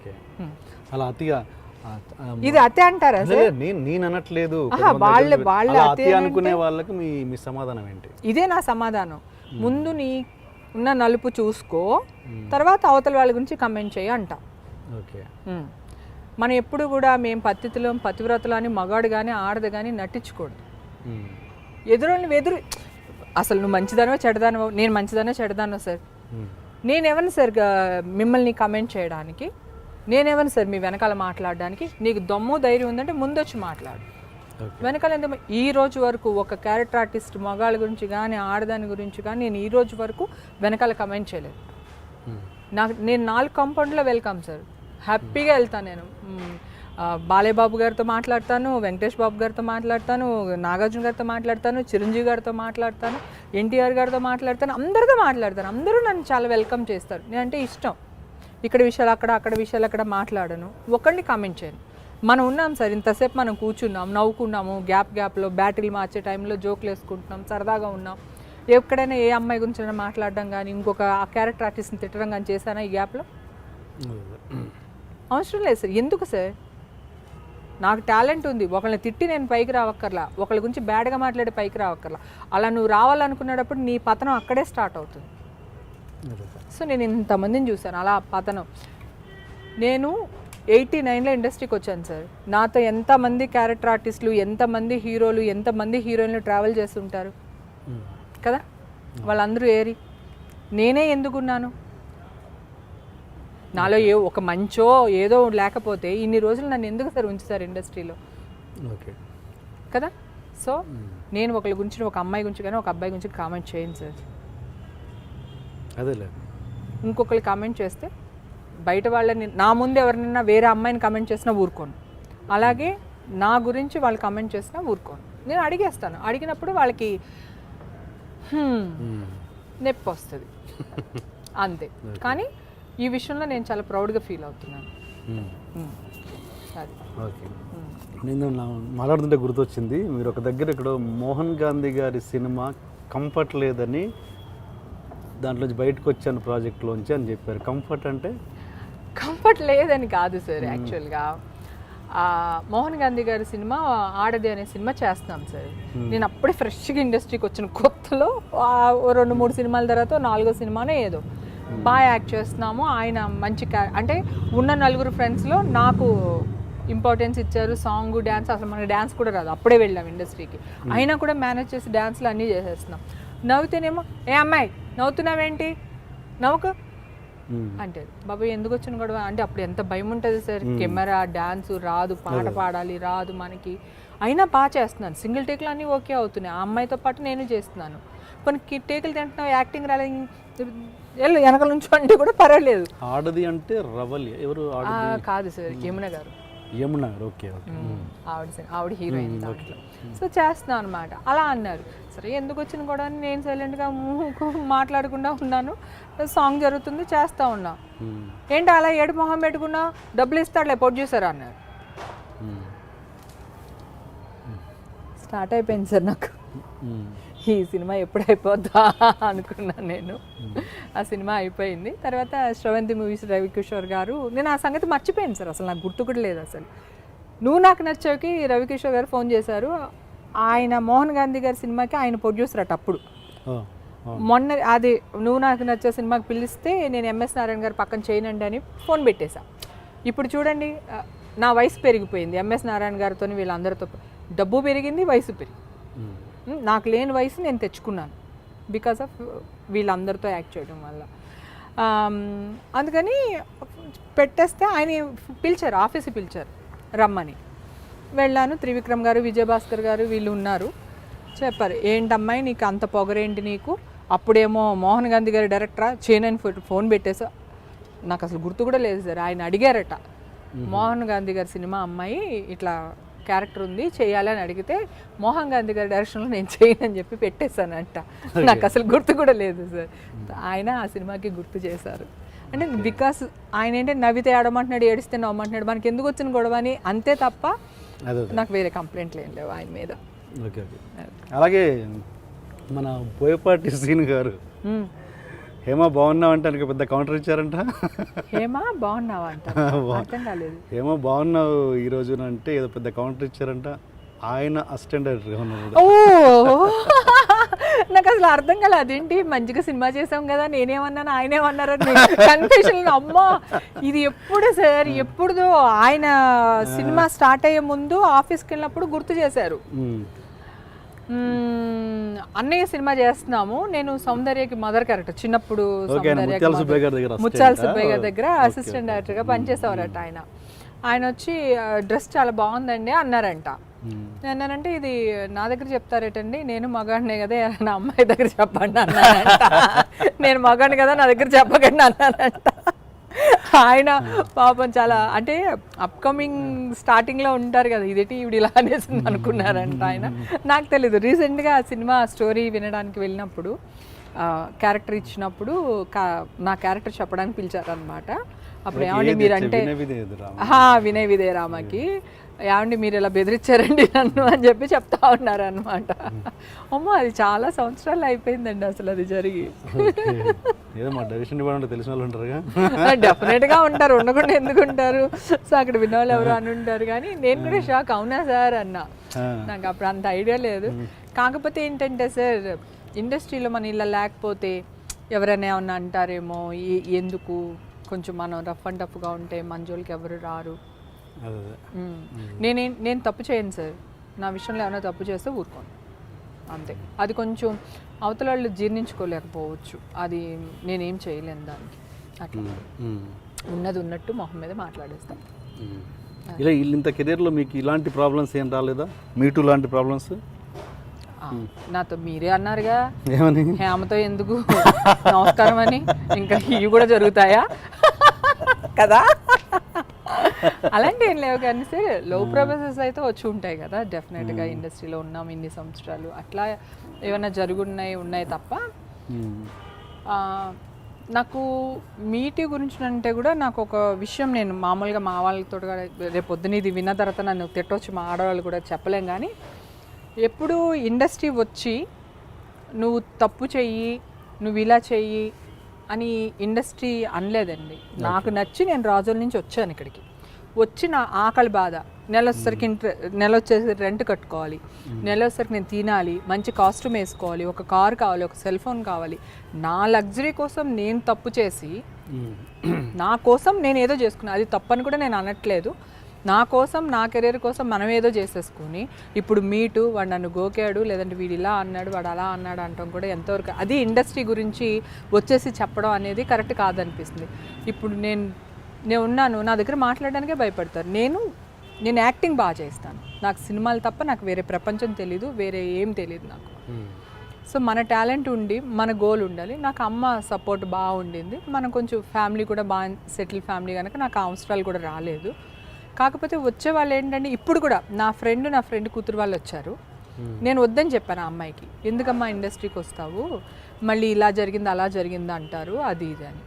Okay. అలా అతిగా ఇది అతే అంటారా సార్? నేను అనట్లేదు, వాళ్ళ అతి అనుకునే వాళ్ళకి మీ సమాధానం ఏంటి? ఇదే నా సమాధానం. ముందు నీ ఉన్న నలుపు చూసుకో, తర్వాత అవతల వాళ్ళ గురించి కమెంట్ చేయి అంట. ఓకే. మనం ఎప్పుడు కూడా మేము పతివ్రతలు అని మగాడు కానీ ఆడదు కానీ నటించకూడదు. ఎదురు అసలు నువ్వు మంచిదానో చెడదానో, నేను మంచిదానో చెడదానో సార్? నేనెవరిని సార్ మిమ్మల్ని కమెంట్ చేయడానికి? నేనెవరిని సార్ మీ వెనకాల మాట్లాడడానికి? నీకు దమ్ము ధైర్యం ఉందంటే ముందొచ్చి మాట్లాడు. వెనకాల ఎందుకు? ఈ రోజు వరకు ఒక క్యారెక్టర్ ఆర్టిస్ట్ మగాళ్ళ గురించి కానీ ఆడదాని గురించి కానీ నేను ఈ రోజు వరకు వెనకాల కమెంట్ చేయలేదు. నేను 4 కాంపౌండ్లో వెల్కమ్ సార్, హ్యాపీగా వెళ్తాను. నేను బాలయ్య బాబు గారితో మాట్లాడతాను, వెంకటేష్ బాబు గారితో మాట్లాడతాను, నాగార్జున గారితో మాట్లాడతాను, చిరంజీవి గారితో మాట్లాడతాను, ఎన్టీఆర్ గారితో మాట్లాడతాను, అందరితో మాట్లాడతాను. అందరూ నన్ను చాలా వెల్కమ్ చేస్తారు. నేనంటే ఇష్టం. ఇక్కడ విషయాలు అక్కడ విషయాలు అక్కడ మాట్లాడను, ఒకరిని కామెంట్ చేయను. మనం ఉన్నాం సార్, ఇంతసేపు మనం కూర్చున్నాం, నవ్వుకున్నాము, గ్యాప్లో బ్యాటిల్ మార్చే టైంలో జోకులు వేసుకుంటున్నాం, సరదాగా ఉన్నాం. ఎక్కడైనా ఏ అమ్మాయి గురించి మాట్లాడడం కానీ ఇంకొక ఆ క్యారెక్టర్ ఆర్టిస్ట్ని తిట్టడం కానీ చేశానా ఈ గ్యాప్లో? అవసరం లేదు సార్. ఎందుకు సార్? నాకు టాలెంట్ ఉంది, ఒకళ్ళని తిట్టి నేను పైకి రావక్కర్లా, ఒకళ్ళ గురించి బ్యాడ్గా మాట్లాడి పైకి రావక్కర్లా. అలా నువ్వు రావాలనుకునేటప్పుడు నీ పతనం అక్కడే స్టార్ట్ అవుతుంది. సో నేను ఇంతమందిని చూశాను అలా పతనం. నేను 89లో ఇండస్ట్రీకి వచ్చాను సార్. నాతో ఎంతమంది క్యారెక్టర్ ఆర్టిస్టులు, ఎంతమంది హీరోలు, ఎంతమంది హీరోయిన్లు ట్రావెల్ చేస్తుంటారు కదా? వాళ్ళందరూ ఏరి నేనే ఎందుకున్నాను? నాలో ఒక మంచో ఏదో లేకపోతే ఇన్ని రోజులు నన్ను ఎందుకు సార్ ఉంచుతారు ఇండస్ట్రీలో? ఓకే కదా? సో నేను ఒకళ్ళ గురించి, ఒక అమ్మాయి గురించి కానీ ఒక అబ్బాయి గురించి కామెంట్ చేయను సార్. అదేలే. ఇంకొకళ్ళు కామెంట్ చేస్తే బయట వాళ్ళని, నా ముందు ఎవరినైనా వేరే అమ్మాయిని కామెంట్ చేసినా ఊరుకోను, అలాగే నా గురించి వాళ్ళు కామెంట్ చేసినా ఊరుకోను. నేను అడిగేస్తాను. అడిగినప్పుడు వాళ్ళకి నొప్పి వస్తుంది అంతే. కానీ ఈ విషయంలో నేను చాలా ప్రౌడ్గా ఫీల్ అవుతున్నాను. అది ఓకే. నేను మాట్లాడుతుంటే గుర్తొచ్చింది, మీరు ఒక దగ్గర ఇక్కడ మోహన్ గాంధీ గారి సినిమా కంఫర్ట్ లేదని దాంట్లోంచి బయటకు వచ్చాను ప్రాజెక్ట్లోంచి అని చెప్పారు. కంఫర్ట్ అంటే? కంఫర్ట్ లేదని కాదు సార్. యాక్చువల్గా మోహన్ గాంధీ గారి సినిమా ఆడది అనే సినిమా చేస్తున్నాం సార్. నేను అప్పుడే ఫ్రెష్గా ఇండస్ట్రీకి వచ్చిన కొత్తలో 2-3 సినిమాల తర్వాత 4వ సినిమానే ఏదో బాగా యాక్ట్ చేస్తున్నాము. ఆయన మంచి అంటే ఉన్న 4 ఫ్రెండ్స్లో నాకు ఇంపార్టెన్స్ ఇచ్చారు. సాంగ్, డ్యాన్స్, అసలు మనకి డ్యాన్స్ కూడా రాదు, అప్పుడే వెళ్ళాం ఇండస్ట్రీకి. అయినా కూడా మేనేజ్ చేసి డ్యాన్స్లు అన్నీ చేసేస్తున్నాం. నవ్వుతేనేమో ఏ అమ్మాయి నవ్వుతున్నావేంటి, నవ్వుకు అంటే బాబాయ్ ఎందుకు వచ్చిన గొడవ అంటే అప్పుడు ఎంత భయం ఉంటుంది సార్. కెమెరా, డ్యాన్స్ రాదు, పాట పాడాలి రాదు మనకి, అయినా బాగా చేస్తున్నాను. సింగిల్ టేక్లు అన్నీ ఓకే అవుతున్నాయి. ఆ అమ్మాయితో పాటు నేను చేస్తున్నాను. కొన్ని టేకులు తింటున్నావు, యాక్టింగ్ రాలేదు, వెనకల నుంచి అంటే కూడా పర్వాలేదు. ఆడది అంటే రవలి ఎవరు? కాదు సార్, యమున గారు. యమున, ఓకే. ఆవిడ హీరోయిన్ దాంట్లో. సో చేస్తున్నాను అనమాట. అలా అన్నారు. సరే ఎందుకు వచ్చిన కూడా నేను సైలెంట్గా మాట్లాడకుండా ఉన్నాను. సాంగ్ జరుగుతుంది, చేస్తూ ఉన్నా. ఏంటి అలా ఏడు మొహం పెట్టుకున్నా, డబ్బులు ఇస్తాడులే ప్రొడ్యూసర్ అన్నారు. స్టార్ట్ అయిపోయింది సార్ నాకు. ఈ సినిమా ఎప్పుడు అయిపోద్దా అనుకున్నాను నేను. ఆ సినిమా అయిపోయింది. తర్వాత శ్రవంతి మూవీస్ రవికిషోర్ గారు, నేను ఆ సంగతి మర్చిపోయాను సార్, అసలు నాకు గుర్తు కూడా లేదు అసలు. నువ్వు నాకు నచ్చావుకి రవికిషోర్ గారు ఫోన్ చేశారు. ఆయన మోహన్ గాంధీ గారి సినిమాకి ఆయన ప్రొడ్యూసర్ అట అప్పుడు. మొన్న అది నువ్వు నాకు నచ్చే సినిమాకి పిలిస్తే నేను ఎంఎస్ నారాయణ గారు పక్కన చేయనండి అని ఫోన్ పెట్టేశా. ఇప్పుడు చూడండి, నా వయసు పెరిగిపోయింది. ఎంఎస్ నారాయణ గారితో వీళ్ళందరితో డబ్బు పెరిగింది, వయసు పెరిగింది. నాకు లేని వయసు నేను తెచ్చుకున్నాను బికాస్ ఆఫ్ వీళ్ళందరితో యాక్ట్ చేయడం వల్ల. అందుకని పెట్టేస్తే ఆయన పిలిచారు, ఆఫీస్కి పిలిచారు రమ్మని. వెళ్ళాను. త్రివిక్రమ్ గారు, విజయభాస్కర్ గారు వీళ్ళు ఉన్నారు. చెప్పారు, ఏంటమ్మాయి నీకు అంత పొగరేంటి నీకు, అప్పుడేమో మోహన్ గాంధీ గారి డైరెక్టరా చేయనని ఫోన్ పెట్టేసా. నాకు అసలు గుర్తు కూడా లేదు సార్. ఆయన అడిగారట, మోహన్ గాంధీ గారి సినిమా అమ్మాయి ఇట్లా క్యారెక్టర్ ఉంది చేయాలి అని అడిగితే మోహన్ గాంధీ గారి డైరెక్షన్లో నేను చేయనని చెప్పి పెట్టేశానంట. నాకు అసలు గుర్తు కూడా లేదు సార్. ఆయన ఆ సినిమాకి గుర్తు చేశారు. అంటే బికాస్ ఆయన ఏంటంటే నవ్వితే ఆడమంటున్నాడు, ఏడిస్తే నవ్వమంటున్నాడు, మనకి ఎందుకు వచ్చిన గొడవ అని, అంతే తప్ప నాకు వేరే కంప్లైంట్లు ఏం లేవు ఆయన మీద. ఓకే. అలాగే మన బోయపాటి శ్రీను గారు హేమా బాగున్నావు అంటే ఆయనకి పెద్ద కౌంటర్ ఇచ్చారంట. హేమా బాగున్నావా అంట, అర్థం కాలేదు. హేమా బాగున్నావు ఈ రోజున అంటే ఏదో పెద్ద కౌంటర్ ఇచ్చారంట. ఆయన అసిస్టెంట్ డైరెక్టర్గా ఉన్నాడు. ఓ నాకు అసలు అర్థం కాలేదు, అదేంటి మంచిగా సినిమా చేసాం కదా నేనేమన్నాను ఆయనేమన్నారని కన్ఫ్యూషన్. అమ్మా ఇది ఎప్పుడు సార్, ఎప్పుడుదో ఆయన సినిమా స్టార్ట్ అయ్యే ముందు ఆఫీస్కి వెళ్ళినప్పుడు గుర్తు చేశారు. అన్నయ్య సినిమా చేస్తున్నాము, నేను సౌందర్యకి మదర్ క్యారెక్టర్, చిన్నప్పుడు ముత్యాల సుబ్బయ్య గారి దగ్గర అసిస్టెంట్ డైరెక్టర్గా పనిచేసేవారట ఆయన. ఆయన వచ్చి డ్రెస్ చాలా బాగుందండి అన్నారంట. నేనంటే ఇది నా దగ్గర చెప్తారేటండి, నేను మగాడినే కదా, నా అమ్మాయి దగ్గర చెప్పండి అన్నానంట. నేను మగాడిని కదా నా దగ్గర చెప్పకండి అన్నానంట. ఆయన పాపం చాలా అంటే అప్కమింగ్ స్టార్టింగ్లో ఉంటారు కదా, ఇదేంటి ఇవిడ ఇలా అనేసింది అనుకున్నారంట ఆయన. నాకు తెలీదు. రీసెంట్గా ఆ సినిమా స్టోరీ వినడానికి వెళ్ళినప్పుడు క్యారెక్టర్ ఇచ్చినప్పుడు నా క్యారెక్టర్ చెప్పడానికి పిలిచారనమాట. అప్పుడు ఏమండి మీరంటే వినయ్ విదయ రామకి, ఏమండి మీరు ఇలా బెదిరించారండి నన్ను అని చెప్పి చెప్తా ఉన్నారనమాట. అమ్మో అది చాలా సంవత్సరాలు అయిపోయిందండి అసలు అది జరిగి. డెఫినెట్గా ఉంటారు, ఉండకుండా ఎందుకు ఉంటారు. సో అక్కడ వినోళ్ళు ఎవరు అని ఉంటారు. కానీ నేను కూడా షాక్, అవునా సార్ అన్నా. నాకు అప్పుడు అంత ఐడియా లేదు. కాకపోతే ఏంటంటే సార్, ఇండస్ట్రీలో మన ఇలా లేకపోతే ఎవరైనా ఏమన్నా అంటారేమో, ఎందుకు కొంచెం మనం రఫ్ అండ్ టఫ్గా ఉంటే మంజోళ్ళకి ఎవరు రారు. నేను తప్పు చేయను సార్, నా విషయంలో ఏమైనా తప్పు చేస్తే ఊరుకోను అంతే. అది కొంచెం అవతల వాళ్ళు జీర్ణించుకోలేకపోవచ్చు, అది నేనేం చేయలేను దానికి. అట్లా ఉన్నది ఉన్నట్టు మొహం మీద మాట్లాడేస్తాను. ఇలా ఇంత కెరీర్లో మీకు ఇలాంటి ప్రాబ్లమ్స్ ఏం రాలేదా? మీటూ లాంటి ప్రాబ్లమ్స్? నాతో మీరే అన్నారుగా హేమతో ఎందుకు నమస్కారం అని, ఇంకా ఇవి కూడా జరుగుతాయా కదా. అలాంటి ఏం లేవు కానీ సార్, లో ప్రొఫెసర్స్ అయితే వచ్చి ఉంటాయి కదా డెఫినెట్గా. ఇండస్ట్రీలో ఉన్నాం ఇన్ని సంవత్సరాలు, అట్లా ఏమైనా ఉన్నాయి తప్ప. నాకు మీటి గురించి అంటే కూడా నాకు ఒక విషయం, నేను మామూలుగా మా వాళ్ళతో రేపు పొద్దున ఇది విన్న తర్వాత నన్ను తిట్టవచ్చు, మా ఆడవాళ్ళు కూడా చెప్పలేం. కానీ ఎప్పుడు ఇండస్ట్రీ వచ్చి నువ్వు తప్పు చెయ్యి, నువ్వు ఇలా చెయ్యి అని ఇండస్ట్రీ అనలేదండి. నాకు నచ్చి నేను రాజుల నుంచి వచ్చాను ఇక్కడికి. వచ్చి నా ఆకలి బాధ, నెల వచ్చేసరికి రెంట్ కట్టుకోవాలి, నెల వచ్చేసరికి నేను తినాలి, మంచి కాస్ట్యూమ్ వేసుకోవాలి, ఒక కార్ కావాలి, ఒక సెల్ ఫోన్ కావాలి. నా లగ్జరీ కోసం నేను తప్పు చేసి, నా కోసం నేను ఏదో చేసుకున్నాను. అది తప్పని కూడా నేను అనట్లేదు. నా కోసం, నా కెరీర్ కోసం మనం ఏదో చేసేసుకుని ఇప్పుడు మీటు వాడు నన్ను గోకాడు, లేదంటే వీడు ఇలా అన్నాడు, వాడు అలా అన్నాడు అంటాం కూడా ఎంతవరకు, అది ఇండస్ట్రీ గురించి వచ్చేసి చెప్పడం అనేది కరెక్ట్ కాదనిపిస్తుంది. ఇప్పుడు నేను ఉన్నాను, నా దగ్గర మాట్లాడడానికే భయపడతారు. నేను యాక్టింగ్ బాగా చేస్తాను, నాకు సినిమాలు తప్ప నాకు వేరే ప్రపంచం తెలీదు, వేరే ఏం తెలియదు నాకు. సో మన టాలెంట్ ఉండి మన గోల్ ఉండాలి. నాకు అమ్మ సపోర్ట్ బాగా ఉండింది, మనం కొంచెం ఫ్యామిలీ కూడా బాగా సెటిల్ ఫ్యామిలీ కనుక నాకు అవసరాలు కూడా రాలేదు. కాకపోతే వచ్చే వాళ్ళు ఏంటంటే, ఇప్పుడు కూడా నా ఫ్రెండ్ కూతురు వాళ్ళు వచ్చారు. నేను వద్దని చెప్పాను ఆ అమ్మాయికి, ఎందుకమ్మా ఇండస్ట్రీకి వస్తావు, మళ్ళీ ఇలా జరిగింది అలా జరిగింది అంటారు, అది ఇది అని.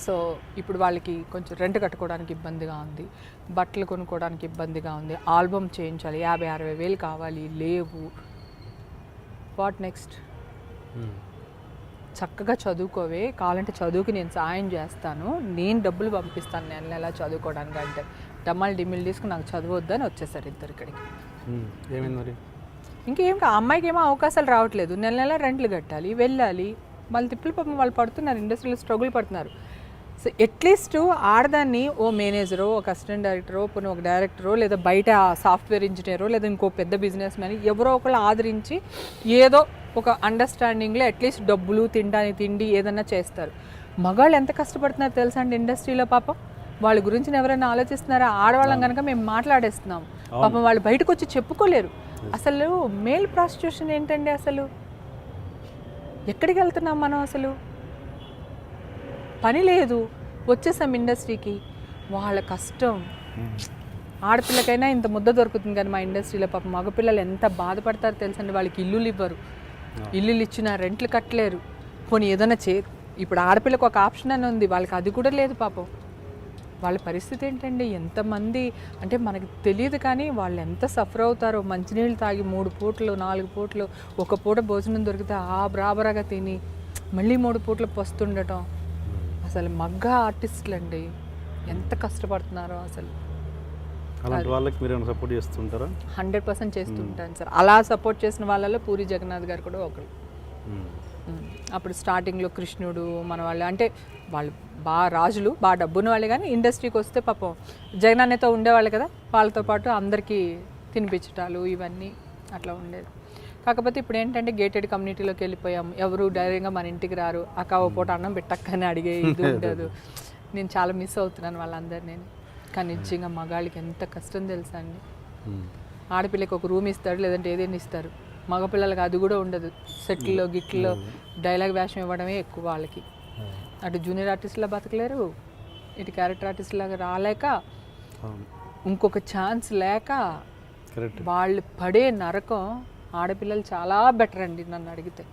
సో ఇప్పుడు వాళ్ళకి కొంచెం రెంట్ కట్టుకోవడానికి ఇబ్బందిగా ఉంది, బట్టలు కొనుక్కోవడానికి ఇబ్బందిగా ఉంది, ఆల్బమ్ చేయించాలి, 50-60 వేలు కావాలి, లేవు. What next? చక్కగా చదువుకోవే, కావాలంటే చదువుకి నేను సాయం చేస్తాను, నేను డబ్బులు పంపిస్తాను నెల చదువుకోవడానికి అంటే డమ్మాలు డిమ్మిలు తీసుకుని నాకు చదవద్దని వచ్చేసారు ఇద్దరు ఇక్కడికి. ఇంకేం ఆ అమ్మాయికి ఏమో అవకాశాలు రావట్లేదు, నెల రెంట్లు కట్టాలి, వెళ్ళాలి, వాళ్ళు తిప్పులు పాపం వాళ్ళు పడుతున్నారు, ఇండస్ట్రీలో స్ట్రగుల్ పడుతున్నారు. సో అట్లీస్ట్ ఆడదాన్ని ఓ మేనేజరో, ఒక అసిస్టెంట్ డైరెక్టరో, పోనీ ఒక డైరెక్టరో, లేదా బయట సాఫ్ట్వేర్ ఇంజనీరో, లేదా ఇంకో పెద్ద బిజినెస్ మ్యాన్ ఎవరో ఒకళ్ళు ఆదరించి ఏదో ఒక అండర్స్టాండింగ్లో అట్లీస్ట్ డబ్బులు, తినడానికి తిండి ఏదన్నా చేస్తారు. మగాళ్ళు ఎంత కష్టపడుతున్నారు తెలుసా అండి ఇండస్ట్రీలో పాపం. వాళ్ళ గురించి ఎవరైనా ఆలోచిస్తున్నారా? ఆడవాళ్ళం కనుక మేము మాట్లాడేస్తున్నాం, పాపం వాళ్ళు బయటకు వచ్చి చెప్పుకోలేరు. అసలు మేల్ ప్రాస్టిట్యూషన్ ఏంటండి? అసలు ఎక్కడికి వెళ్తున్నాం మనం? అసలు పని లేదు, వచ్చేసాం ఇండస్ట్రీకి. వాళ్ళ కష్టం, ఆడపిల్లకైనా ఇంత ముద్ద దొరుకుతుంది కానీ మా ఇండస్ట్రీలో పాపం మగపిల్లలు ఎంత బాధపడతారో తెలుసండి. వాళ్ళకి ఇల్లులు ఇవ్వరు, ఇల్లులు ఇచ్చినా రెంట్లు కట్టలేరు. పోనీ ఏదైనా ఇప్పుడు ఆడపిల్లకు ఒక ఆప్షన్ అని ఉంది, వాళ్ళకి అది కూడా లేదు పాపం. వాళ్ళ పరిస్థితి ఏంటండి? ఎంతమంది అంటే మనకి తెలియదు, కానీ వాళ్ళు ఎంత సఫర్ అవుతారో. మంచినీళ్ళు తాగి 3 పూటలు 4 పూటలు, ఒక పూట భోజనం దొరికితే ఆ బ్రాబరాగా తిని మళ్ళీ 3 పూట్ల వస్తుండటం. అసలు మగ్గ ఆర్టిస్టులు అండి ఎంత కష్టపడుతున్నారో అసలు. అలాంటి వాళ్ళకి మీరు ఏమైనా సపోర్ట్ చేస్తుంటారా? 100% చేస్తుంటాను సార్. అలా సపోర్ట్ చేసిన వాళ్ళలో పూరి జగన్నాథ్ గారు కూడా ఒకరు. అప్పుడు స్టార్టింగ్లో కృష్ణుడు మన వాళ్ళు అంటే వాళ్ళు బాగా రాజులు, బాగా డబ్బున్న వాళ్ళే, కానీ ఇండస్ట్రీకి వస్తే పాపం జగనన్నతో ఉండేవాళ్ళు కదా, వాళ్ళతో పాటు అందరికీ తినిపించటాలు ఇవన్నీ అట్లా ఉండేది. కాకపోతే ఇప్పుడు ఏంటంటే గేటెడ్ కమ్యూనిటీలోకి వెళ్ళిపోయాం, ఎవరు డైరెక్ట్గా మన ఇంటికి రారు, అక్క ఓ పూట అన్నం పెట్టక్కని అడిగే ఇది ఉండదు. నేను చాలా మిస్ అవుతున్నాను వాళ్ళందరినీ నేను. కానీ నిజంగా మగాళ్ళకి ఎంత కష్టం తెలుసా అండి. ఆడపిల్లకి ఒక రూమ్ ఇస్తాడు, లేదంటే ఏదైనా ఇస్తారు. మగపిల్లలకి అది కూడా ఉండదు. సెట్లో గిట్లో డైలాగ్ వేషం ఇవ్వడమే ఎక్కువ వాళ్ళకి. అటు జూనియర్ ఆర్టిస్ట్లా బతకలేరు, ఇటు క్యారెక్టర్ ఆర్టిస్ట్ లాగా రాలేక, ఇంకొక ఛాన్స్ లేక వాళ్ళు పడే నరకం. ఆడపిల్లలు చాలా బెటర్ అండి నన్ను అడిగితే.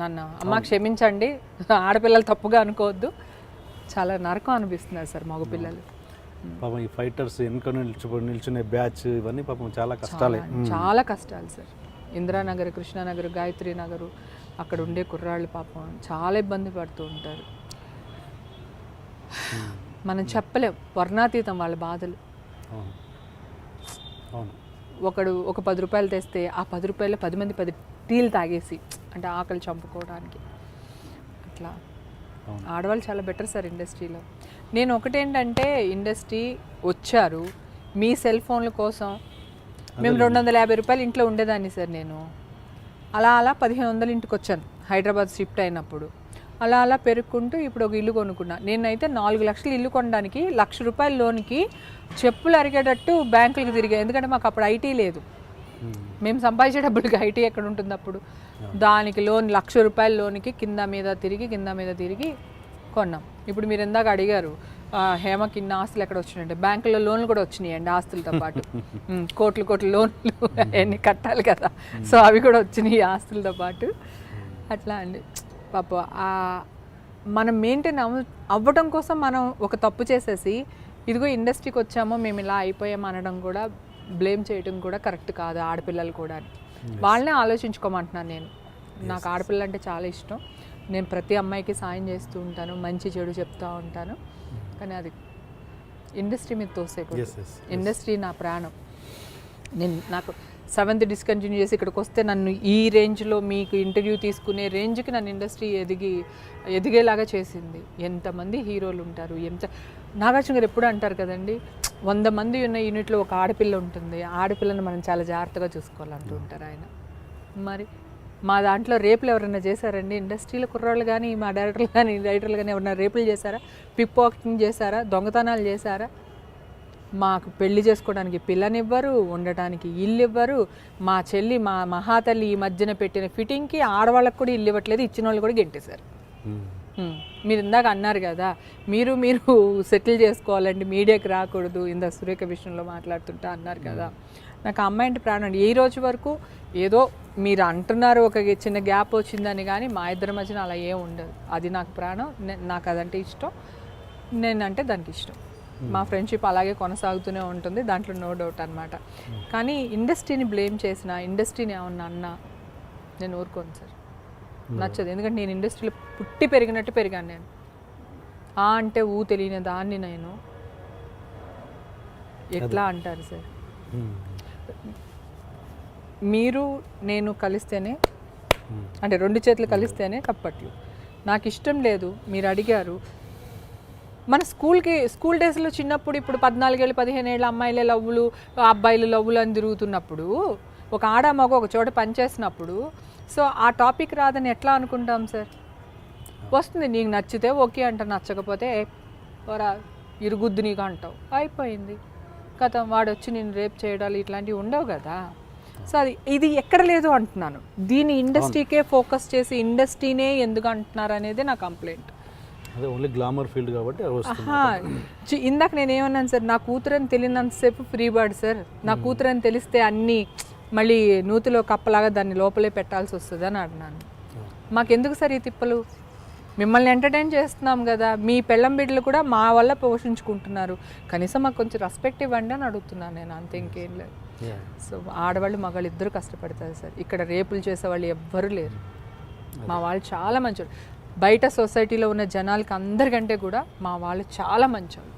నన్ను అమ్మ క్షమించండి, ఆడపిల్లలు తప్పుగా అనుకోవద్దు, చాలా నరకం అనిపిస్తున్నారు సార్ మగపిల్లలు. పాపం ఈ ఫైటర్స్ వెనుక నిల్చునే బ్యాచ్ ఇవన్నీ పాపం చాలా కష్టాలే, చాలా కష్టాలు సార్. ఇందిరానగర్, కృష్ణానగర్, గాయత్రి నగరు అక్కడ ఉండే కుర్రాళ్ళు పాపం చాలా ఇబ్బంది పడుతూ ఉంటారు. మనం చెప్పలేం, వర్ణాతీతం వాళ్ళ బాధలు. ఒకడు ఒక 10 రూపాయలు తెస్తే ఆ 10 రూపాయలు 10 మంది 10 టీలు తాగేసి, అంటే ఆకలి చంపుకోవడానికి అట్లా. ఆడవాళ్ళు చాలా బెటర్ సార్ ఇండస్ట్రీలో. నేను ఒకటేంటంటే, ఇండస్ట్రీ వచ్చారు మీ సెల్ ఫోన్ల కోసం. మేము 250 రూపాయలు ఇంట్లో ఉండేదాన్ని సార్. నేను అలా 1500 ఇంటికి వచ్చాను హైదరాబాద్ షిఫ్ట్ అయినప్పుడు. అలా పెరుక్కుంటూ ఇప్పుడు ఒక ఇల్లు కొనుక్కున్నా. నేనైతే 4 లక్షలు ఇల్లు కొనడానికి 1,00,000 రూపాయల లోన్కి చెప్పులు అరిగేటట్టు బ్యాంకులకు తిరిగా. ఎందుకంటే మాకు అప్పుడు ఐటీ లేదు. మేము సంపాదించే డబ్బులకి ఐటీ ఎక్కడ ఉంటుంది అప్పుడు. దానికి లోన్ 1,00,000 రూపాయల లోన్కి కింద మీద తిరిగి కొన్నాం. ఇప్పుడు మీరు ఇందాక అడిగారు హేమకి ఇన్ని ఆస్తులు ఎక్కడ వచ్చినాయంటే, బ్యాంకులో లోన్లు కూడా వచ్చినాయండి ఆస్తులతో పాటు. కోట్లు లోన్లు అవన్నీ కట్టాలి కదా, సో అవి కూడా వచ్చినాయి ఆస్తులతో పాటు. అట్లా అండి పాప. మనం మెయింటైన్ అవ్వడం కోసం మనం ఒక తప్పు చేసేసి ఇదిగో ఇండస్ట్రీకి వచ్చామో మేము ఇలా అయిపోయాము అనడం కూడా, బ్లేమ్ చేయడం కూడా కరెక్ట్ కాదు ఆడపిల్లలు కూడా. వాళ్ళనే ఆలోచించుకోమంటున్నాను నేను. నాకు ఆడపిల్ల అంటే చాలా ఇష్టం. నేను ప్రతి అమ్మాయికి సాయం చేస్తూ ఉంటాను, మంచి చెడు చెప్తూ ఉంటాను. కానీ అది ఇండస్ట్రీ మీద తోసేపోతుంది. ఇండస్ట్రీ నా ప్రాణం. నాకు 7th డిస్కంటిన్యూ చేసి ఇక్కడికి వస్తే నన్ను ఈ రేంజ్లో మీకు ఇంటర్వ్యూ తీసుకునే రేంజ్కి నన్ను ఇండస్ట్రీ ఎదిగేలాగా చేసింది. ఎంతమంది హీరోలు ఉంటారు, నాగార్జున గారు ఎప్పుడు అంటారు కదండి, 100 మంది ఉన్న యూనిట్లో ఒక ఆడపిల్ల ఉంటుంది, ఆడపిల్లను మనం చాలా జాగ్రత్తగా చూసుకోవాలంటూ ఉంటారు ఆయన. మరి మా దాంట్లో రేపులు ఎవరైనా చేశారండి? ఇండస్ట్రీలో కుర్రాళ్ళు కానీ, మా డైరెక్టర్లు కానీ, రైటర్లు కానీ ఎవరైనా రేపులు చేశారా? పిక్ పాకెటింగ్ చేశారా? దొంగతనాలు చేశారా? మాకు పెళ్లి చేసుకోవడానికి పిల్లనివ్వరు, ఉండటానికి ఇల్లు ఇవ్వరు. మా చెల్లి, మా మహాతల్లి ఈ మధ్యన పెట్టిన ఫిట్టింగ్కి ఆడవాళ్ళకి కూడా ఇల్లు ఇవ్వట్లేదు, ఇచ్చిన వాళ్ళు కూడా గెంటేశారు. మీరు ఇందాక అన్నారు కదా, మీరు సెటిల్ చేసుకోవాలండి, మీడియాకి రాకూడదు, ఇందాక సురేఖ విషయంలో మాట్లాడుతుంటా అన్నారు కదా. నాకు అమ్మాయి అంటే ప్రాణం అండి. ఈ రోజు వరకు ఏదో మీరు అంటున్నారు ఒక చిన్న గ్యాప్ వచ్చిందని, కానీ మా ఇద్దరి మధ్యన అలా ఏం ఉండదు. అది నాకు ప్రాణం, నాకు అదంటే ఇష్టం, నేనంటే దానికి ఇష్టం. మా ఫ్రెండ్షిప్ అలాగే కొనసాగుతూనే ఉంటుంది, దాంట్లో నో డౌట్ అనమాట. కానీ ఇండస్ట్రీని బ్లేమ్ చేసిన, ఇండస్ట్రీని ఏమన్నా అన్నా నేను ఊరుకోను సార్, నచ్చదు. ఎందుకంటే నేను ఇండస్ట్రీలో పుట్టి పెరిగినట్టు పెరిగాను నేను. అంటే తెలియని దాన్ని నేను ఎట్లా అంటారు సార్? మీరు నేను కలిస్తేనే, అంటే 2 చేతులు కలిస్తేనే కప్పట్లు. నాకు ఇష్టం లేదు. మీరు అడిగారు, మన స్కూల్ డేస్లో చిన్నప్పుడు, ఇప్పుడు 14 ఏళ్ళు 15 ఏళ్ళ అమ్మాయిలే లవ్వులు, అబ్బాయిలు లవ్వులు అని తిరుగుతున్నప్పుడు, ఒక ఆడ మగ ఒక చోట పనిచేసినప్పుడు, సో ఆ టాపిక్ రాదని ఎట్లా అనుకుంటాం సార్? వస్తుంది, నీకు నచ్చితే ఓకే అంట, నచ్చకపోతే ఓరా ఇరుగుద్దు నీకు అంటావు, అయిపోయింది కథ. వాడు వచ్చి నేను రేప్ చేయడాలు ఇట్లాంటివి ఉండవు కదా. సో ఇది ఎక్కడ లేదు అంటున్నాను. దీన్ని ఇండస్ట్రీకే ఫోకస్ చేసి ఇండస్ట్రీనే ఎందుకు అంటున్నారు అనేది నా కంప్లైంట్. అదే ఓన్లీ గ్లామర్ ఫీల్డ్ కాబట్టి ఇందాక నేను ఏమన్నాను సార్, నా కూతురని తెలియనంతసేపు ఫ్రీ బర్డ్ సార్. నా కూతురని తెలిస్తే అన్నీ మళ్ళీ నూతిలో కప్పలాగా దాన్ని లోపలే పెట్టాల్సి వస్తుంది అని అన్నాను. మాకెందుకు సార్ ఈ తిప్పలు? మిమ్మల్ని ఎంటర్టైన్ చేస్తున్నాం కదా, మీ పెళ్ళం బిడ్డలు కూడా మా వల్ల పోషించుకుంటున్నారు, కనీసం మాకు కొంచెం రెస్పెక్ట్ ఇవ్వండి అని అడుగుతున్నాను నేను, అంతే, ఇంకేం లేదు. సో ఆడవాళ్ళు మగవాళ్ళు ఇద్దరు కష్టపడతారు సార్. ఇక్కడ రేపులు చేసేవాళ్ళు ఎవ్వరూ లేరు. మా వాళ్ళు చాలా మంచివాళ్ళు. బయట సొసైటీలో ఉన్న జనాలకి అందరికంటే కూడా మా వాళ్ళు చాలా మంచోళ్ళు.